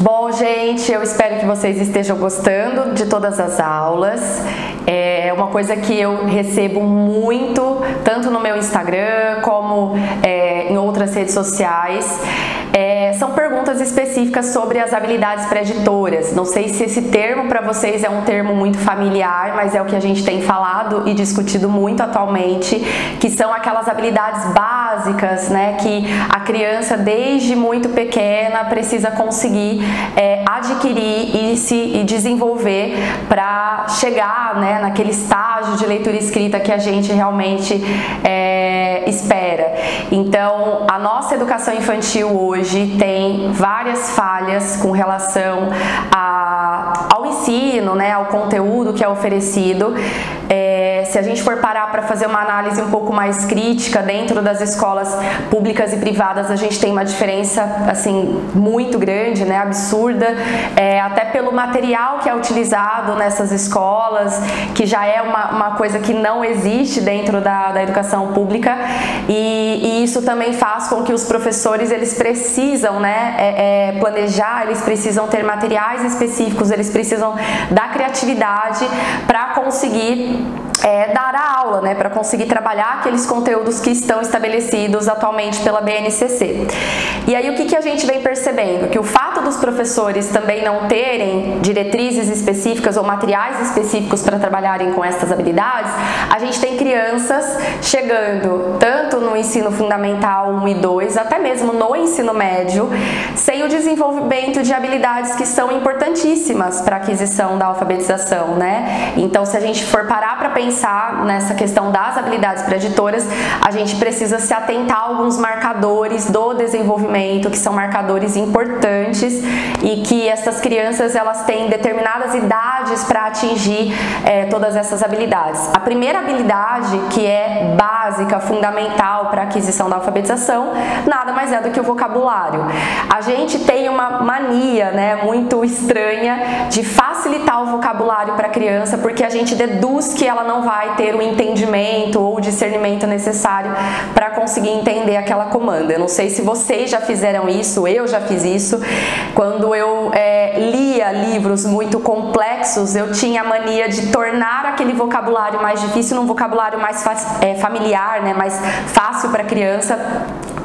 Bom, gente, eu espero que vocês estejam gostando de todas as aulas. É uma coisa que eu recebo muito, tanto no meu Instagram como em outras redes sociais. São perguntas específicas sobre as habilidades preditoras. Não sei se esse termo para vocês é um termo muito familiar, mas é o que a gente tem falado e discutido muito atualmente, que são aquelas habilidades básicas, né, que a criança desde muito pequena precisa conseguir adquirir e desenvolver para chegar, né, naquele estágio de leitura e escrita que a gente realmente espera. Então, a nossa educação infantil hoje tem várias falhas com relação ao ensino, né, ao conteúdo que é oferecido. Se a gente for parar para fazer uma análise um pouco mais crítica dentro das escolas públicas e privadas, a gente tem uma diferença assim muito grande, né, absurda, até pelo material que é utilizado nessas escolas, que já é uma coisa que não existe dentro da educação pública, e isso também faz com que os professores eles precisam, né, planejar, eles precisam ter materiais específicos, eles precisam da criatividade para conseguir dar a aula, né, para conseguir trabalhar aqueles conteúdos que estão estabelecidos atualmente pela BNCC. E aí o que a gente vem percebendo? Que o fato dos professores também não terem diretrizes específicas ou materiais específicos para trabalharem com essas habilidades, a gente tem crianças chegando tanto no ensino fundamental 1 e 2, até mesmo no ensino médio, sem o desenvolvimento de habilidades que são importantíssimas para a aquisição da alfabetização, né? Então, se a gente for parar para pensar nessa questão das habilidades preditoras, a gente precisa se atentar a alguns marcadores do desenvolvimento, que são marcadores importantes e que essas crianças elas têm determinadas idades para atingir todas essas habilidades. A primeira habilidade, que é básica, fundamental para a aquisição da alfabetização, nada mais é do que o vocabulário. A gente tem uma mania, né, muito estranha de facilitar o vocabulário para a criança, porque a gente deduz que ela não vai ter o entendimento ou o discernimento necessário para conseguir entender aquela comanda. Eu não sei se vocês já fizeram isso, eu já fiz isso. Quando eu lia livros muito complexos, eu tinha a mania de tornar aquele vocabulário mais difícil num vocabulário mais familiar, né, mais fácil para a criança.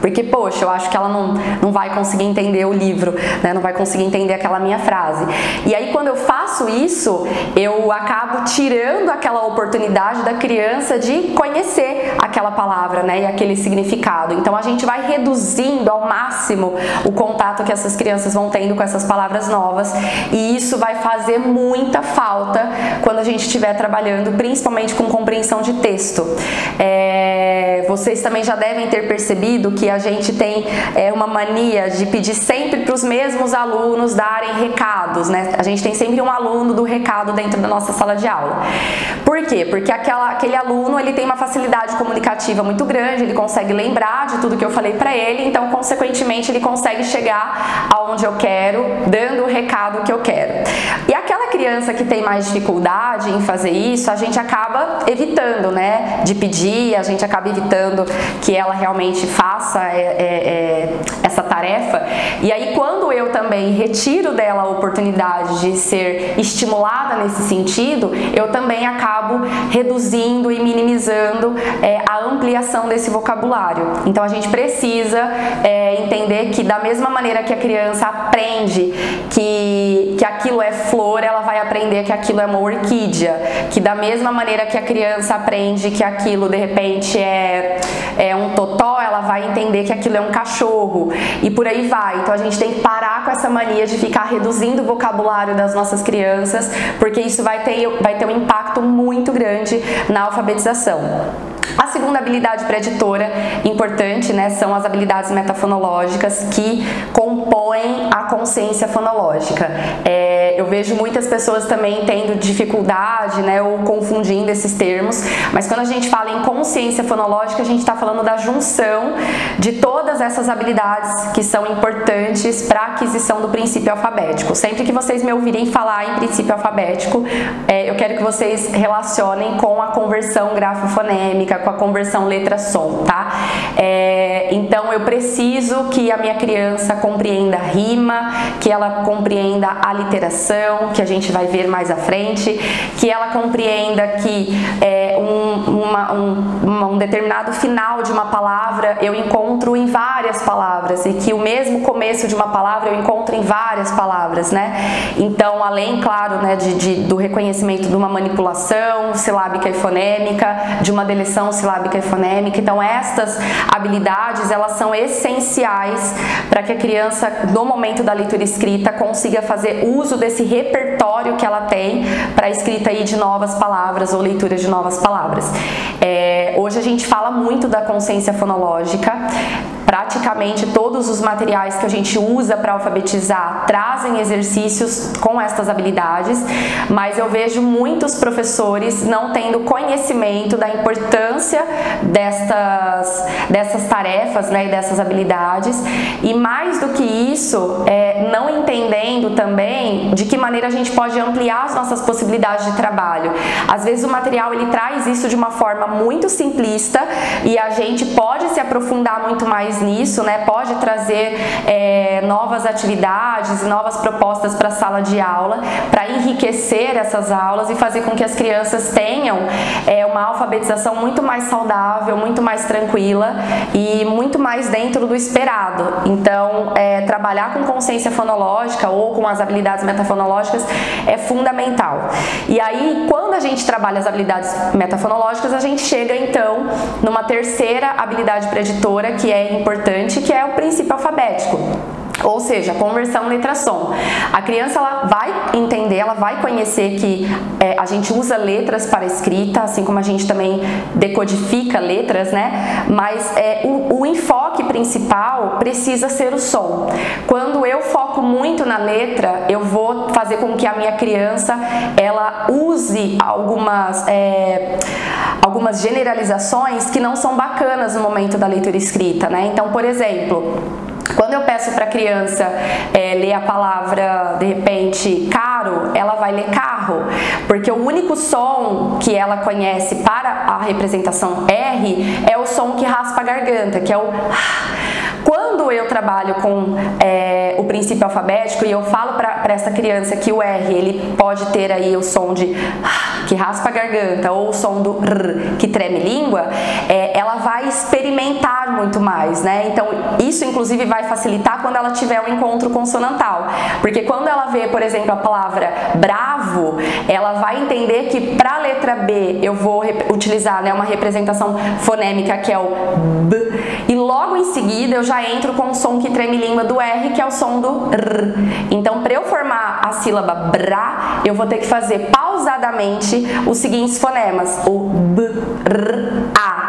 Porque, poxa, eu acho que ela não vai conseguir entender o livro, né? Não vai conseguir entender aquela minha frase. E aí, quando eu faço isso, eu acabo tirando aquela oportunidade da criança de conhecer aquela palavra, né? E aquele significado. Então, a gente vai reduzindo ao máximo o contato que essas crianças vão tendo com essas palavras novas. E isso vai fazer muita falta quando a gente estiver trabalhando, principalmente com compreensão de texto. Vocês também já devem ter percebido que a gente tem uma mania de pedir sempre para os mesmos alunos darem recados, né? A gente tem sempre um aluno do recado dentro da nossa sala de aula. Por quê? Porque aquele aluno ele tem uma facilidade comunicativa muito grande, ele consegue lembrar de tudo que eu falei para ele, então consequentemente ele consegue chegar aonde eu quero, dando o recado que eu quero. E aquela criança que tem mais dificuldade em fazer isso, a gente acaba evitando, né, de pedir, a gente acaba evitando que ela realmente faça essa tarefa. E aí, quando eu também retiro dela a oportunidade de ser estimulada nesse sentido, eu também acabo reduzindo e minimizando a ampliação desse vocabulário. Então, a gente precisa entender que da mesma maneira que a criança aprende que aquilo é flor, ela vai aprender que aquilo é uma orquídea. Que da mesma maneira que a criança aprende que aquilo de repente é um totó, ela vai entender que aquilo é um cachorro e por aí vai. Então a gente tem que parar com essa mania de ficar reduzindo o vocabulário das nossas crianças, porque isso vai ter um impacto muito grande na alfabetização. A segunda habilidade preditora importante, né, são as habilidades metafonológicas que compõem a consciência fonológica. Eu vejo muitas pessoas também tendo dificuldade, né, ou confundindo esses termos, mas quando a gente fala em consciência fonológica, a gente está falando da junção de todas essas habilidades que são importantes para a aquisição do princípio alfabético. Sempre que vocês me ouvirem falar em princípio alfabético, eu quero que vocês relacionem com a conversão grafofonêmica, com a conversão letra-som, tá? Então eu preciso que a minha criança compreenda a rima, que ela compreenda a literação, que a gente vai ver mais à frente, que ela compreenda que um determinado final de uma palavra eu encontro em várias palavras e que o mesmo começo de uma palavra eu encontro em várias palavras, né? Então, além, claro, né, do reconhecimento de uma manipulação silábica e fonêmica, de uma deleção silábica e fonêmica, então estas habilidades, elas são essenciais para que a criança, no momento da leitura escrita, consiga fazer uso desse repertório que ela tem para a escrita aí de novas palavras ou leitura de novas palavras. Hoje a gente fala muito da consciência fonológica. Praticamente todos os materiais que a gente usa para alfabetizar trazem exercícios com estas habilidades, mas eu vejo muitos professores não tendo conhecimento da importância dessas tarefas, né, e dessas habilidades, e mais do que isso, não entendendo também de que maneira a gente pode ampliar as nossas possibilidades de trabalho. Às vezes o material ele traz isso de uma forma muito simplista e a gente pode se aprofundar muito mais nisso, né? Pode trazer novas atividades e novas propostas para a sala de aula, para enriquecer essas aulas e fazer com que as crianças tenham uma alfabetização muito mais saudável, muito mais tranquila e muito mais dentro do esperado. Então, trabalhar com consciência fonológica ou com as habilidades metafonológicas é fundamental. E aí, quando a gente trabalha as habilidades metafonológicas, a gente chega então numa terceira habilidade preditora que é importante, que é o princípio alfabético. Ou seja, conversão letra-som. A criança ela vai entender, ela vai conhecer que a gente usa letras para escrita, assim como a gente também decodifica letras, né? Mas o enfoque principal precisa ser o som. Quando eu foco muito na letra, eu vou fazer com que a minha criança ela use algumas generalizações que não são bacanas no momento da leitura escrita, né? Então, por exemplo, quando eu peço para a criança ler a palavra, de repente, caro, ela vai ler carro, porque o único som que ela conhece para a representação R é o som que raspa a garganta, que é o... Quando eu trabalho com o princípio alfabético e eu falo para essa criança que o R ele pode ter aí o som de que raspa a garganta ou o som do R que treme língua, ela vai experimentar muito mais, né? Então isso inclusive vai facilitar quando ela tiver um encontro consonantal, porque quando ela vê, por exemplo, a palavra bravo, ela vai entender que para a letra B eu vou utilizar, né, uma representação fonêmica que é o B, e logo em seguida eu já entro com o som que treme língua do R, que é o som do R. Então, para eu formar a sílaba bra, eu vou ter que fazer pausadamente os seguintes fonemas, o B, R, A.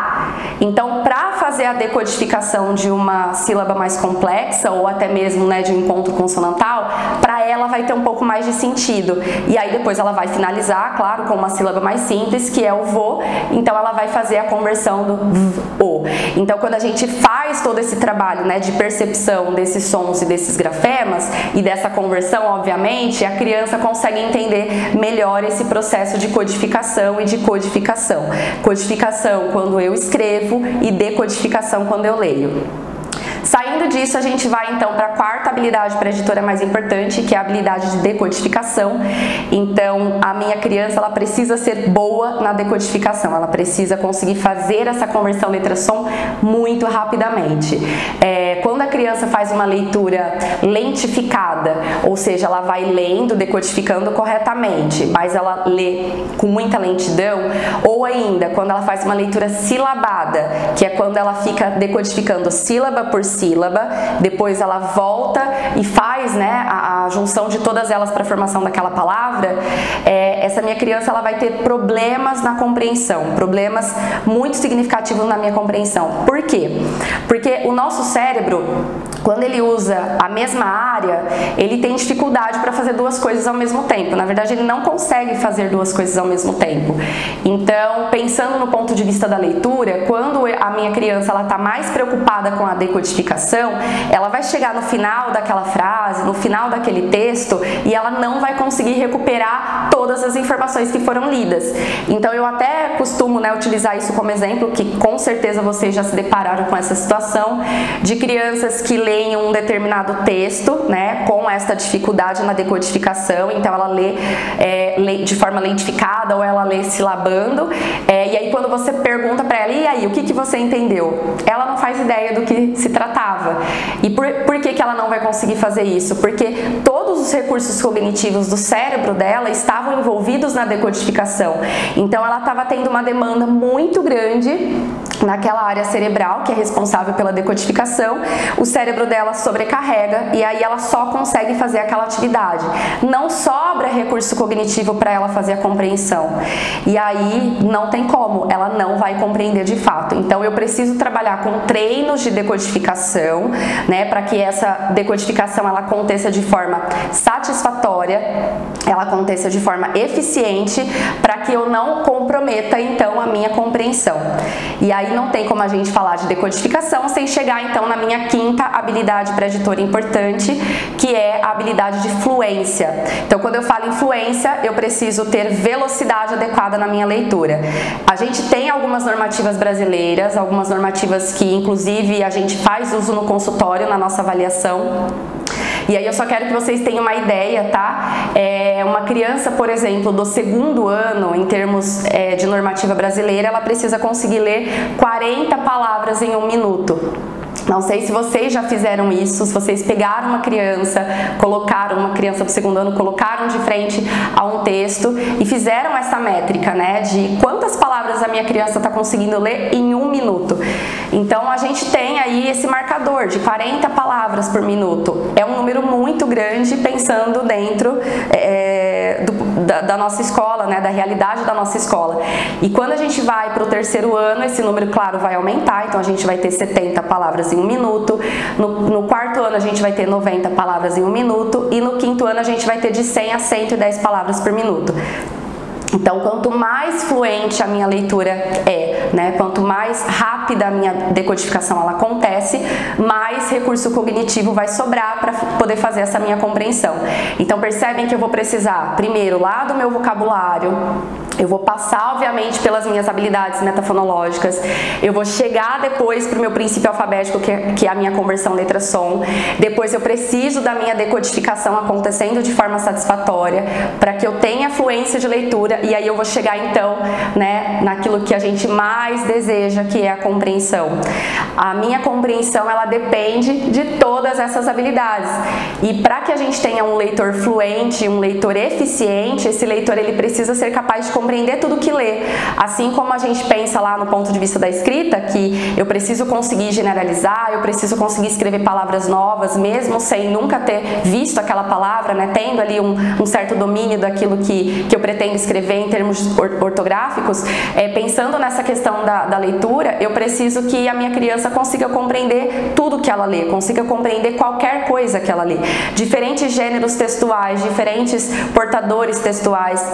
Então, para fazer a decodificação de uma sílaba mais complexa, ou até mesmo, né, de um encontro consonantal, para ela vai ter um pouco mais de sentido. E aí depois ela vai finalizar, claro, com uma sílaba mais simples, que é o vo, então ela vai fazer a conversão do v, o. Então, quando a gente faz todo esse trabalho, né, de percepção desses sons e desses grafemas, e dessa conversão, obviamente, a criança consegue entender melhor esse processo de codificação e de codificação. Codificação quando eu escrevo e decodificação quando eu leio. Saindo disso, a gente vai então para a quarta habilidade preditora mais importante, que é a habilidade de decodificação. Então, a minha criança ela precisa ser boa na decodificação, ela precisa conseguir fazer essa conversão letra-som muito rapidamente. Quando a criança faz uma leitura lentificada, ou seja, ela vai lendo, decodificando corretamente, mas ela lê com muita lentidão, ou ainda quando ela faz uma leitura silabada, que é quando ela fica decodificando sílaba por sílaba, depois ela volta e faz, né, a junção de todas elas para a formação daquela palavra, essa minha criança ela vai ter problemas na compreensão, problemas muito significativos na minha compreensão. Por quê? Porque o nosso cérebro, quando ele usa a mesma área, ele tem dificuldade para fazer duas coisas ao mesmo tempo. Na verdade, ele não consegue fazer duas coisas ao mesmo tempo. Então, pensando no ponto de vista da leitura, quando a minha criança está mais preocupada com a decodificação, ela vai chegar no final daquela frase, no final daquele texto, e ela não vai conseguir recuperar todas as informações que foram lidas. Então, eu até costumo, né, utilizar isso como exemplo, que com certeza vocês já se depararam com essa situação, de crianças que leem um determinado texto, né, com esta dificuldade na decodificação, então ela lê de forma lentificada ou ela lê silabando, e aí quando você pergunta para ela, e aí, o que você entendeu? Ela não faz ideia do que se tratava. E por que ela não vai conseguir fazer isso? Porque todos os recursos cognitivos do cérebro dela estavam envolvidos na decodificação. Então ela estava tendo uma demanda muito grande naquela área cerebral que é responsável pela decodificação. O cérebro dela sobrecarrega e aí ela só consegue fazer aquela atividade. Não sobra recurso cognitivo para ela fazer a compreensão. E aí não tem como, ela não vai compreender de fato. Então eu preciso trabalhar com treinos de decodificação, né, para que essa decodificação ela aconteça de forma satisfatória, ela aconteça de forma eficiente, para que eu não comprometa então a minha compreensão. E aí não tem como a gente falar de decodificação sem chegar então na minha quinta habilidade preditora importante, que é a habilidade de fluência. Então, quando eu falo em fluência, eu preciso ter velocidade adequada na minha leitura. A gente tem algumas normativas brasileiras, algumas normativas que inclusive a gente faz uso no consultório, na nossa avaliação. E aí eu só quero que vocês tenham uma ideia, tá? Uma criança, por exemplo, do segundo ano, em termos de normativa brasileira, ela precisa conseguir ler 40 palavras em 1 minuto. Não sei se vocês já fizeram isso, se vocês pegaram uma criança do segundo ano, colocaram de frente a um texto e fizeram essa métrica, né, de quantas palavras a minha criança está conseguindo ler em 1 minuto. Então a gente tem aí esse marcador de 40 palavras por minuto. É um número muito grande pensando dentro da nossa escola, né, da realidade da nossa escola. E quando a gente vai para o terceiro ano, esse número, claro, vai aumentar, então a gente vai ter 70 palavras em 1 minuto, no quarto ano a gente vai ter 90 palavras em 1 minuto e no quinto ano a gente vai ter de 100 a 110 palavras por minuto. Então, quanto mais fluente a minha leitura né, quanto mais rápida a minha decodificação ela acontece, mais recurso cognitivo vai sobrar para poder fazer essa minha compreensão. Então, percebem que eu vou precisar, primeiro, lá do meu vocabulário, eu vou passar, obviamente, pelas minhas habilidades metafonológicas, eu vou chegar depois para o meu princípio alfabético, que é a minha conversão letra-som, depois eu preciso da minha decodificação acontecendo de forma satisfatória, para que eu tenha fluência de leitura, e aí eu vou chegar, então, né, naquilo que a gente mais deseja, que é a compreensão. A minha compreensão, ela depende de todas essas habilidades, e para que a gente tenha um leitor fluente, um leitor eficiente, esse leitor, ele precisa ser capaz de compreender tudo que lê. Assim como a gente pensa lá no ponto de vista da escrita, que eu preciso conseguir generalizar, eu preciso conseguir escrever palavras novas, mesmo sem nunca ter visto aquela palavra, né, tendo ali um certo domínio daquilo que eu pretendo escrever em termos ortográficos, pensando nessa questão da leitura, eu preciso que a minha criança consiga compreender tudo que ela lê, consiga compreender qualquer coisa que ela lê. Diferentes gêneros textuais, diferentes portadores textuais,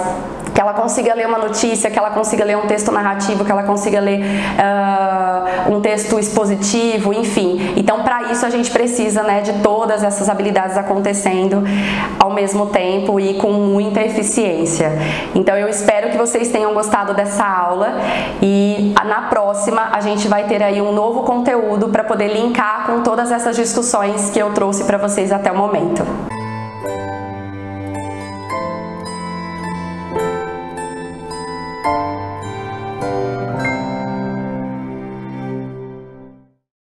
que ela consiga ler uma notícia, que ela consiga ler um texto narrativo, que ela consiga ler um texto expositivo, enfim. Então, para isso a gente precisa, né, de todas essas habilidades acontecendo ao mesmo tempo e com muita eficiência. Então, eu espero que vocês tenham gostado dessa aula e na próxima a gente vai ter aí um novo conteúdo para poder linkar com todas essas discussões que eu trouxe para vocês até o momento.